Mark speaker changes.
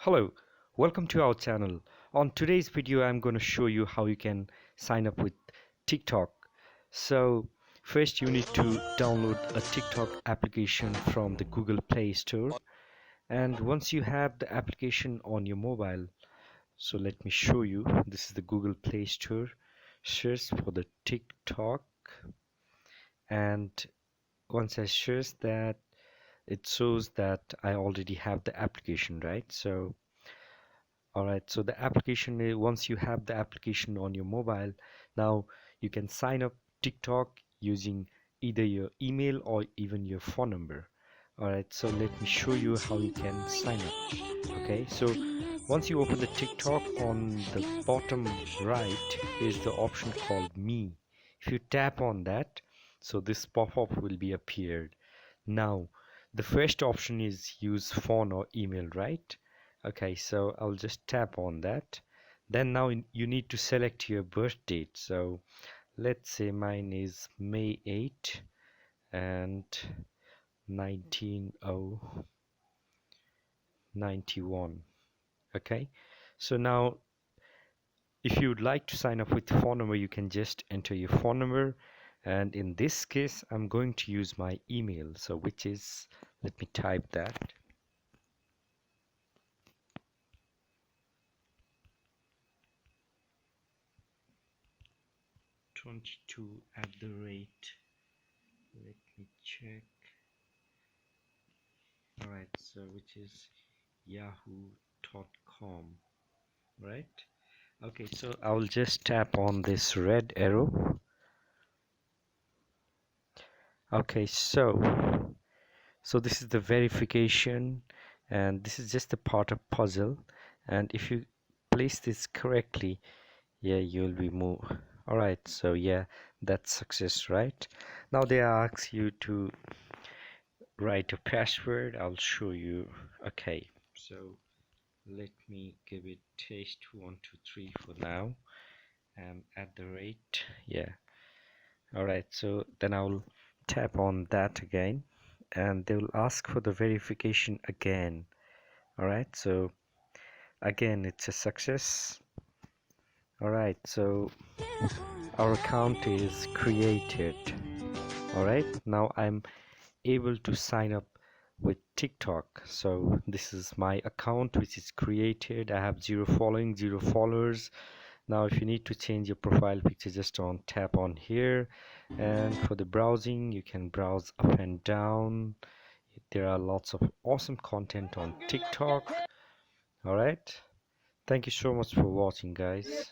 Speaker 1: Hello, welcome to our channel. On today's video, I'm going to show you how you can sign up with TikTok. So first you need to download a TikTok application from the Google Play Store. And once you have the application on your mobile, so let me show you. This is the Google Play Store. Search for the TikTok. And once I search that, it shows that I already have the application, right? So alright, so the application, once you have the application on your mobile, now you can sign up TikTok using either your email or even your phone number. Alright, so let me show you how you can sign up. Okay, so once you open the TikTok, on the bottom right is the option called Me. If you tap on that, so this pop-up will be appeared. Now, the first option is use phone or email, right? Okay, so I'll just tap on that. Then now you need to select your birth date. So let's say mine is May 8 and 19091. Okay, so now if you would like to sign up with the phone number, you can just enter your phone number, and in this case I'm going to use my email, so which is, let me type that, 22 at the rate, let me check, alright, so which is yahoo.com, right? Okay, so I'll just tap on this red arrow. Okay, so this is the verification, and this is just a part of puzzle, and if you place this correctly, yeah, you'll be more. Alright, so yeah, that's success, right? Now they ask you to write a password. I'll show you. Okay, so let me give it taste123 for now, and at the rate, yeah. Alright, so then I'll tap on that again, and they will ask for the verification again. Alright, so again it's a success. Alright, so our account is created. Alright, now I'm able to sign up with TikTok. So this is my account which is created. I have 0 following, 0 followers. Now if you need to change your profile picture, just tap on here, and for the browsing you can browse up and down. There are lots of awesome content on TikTok. Alright, thank you so much for watching, guys.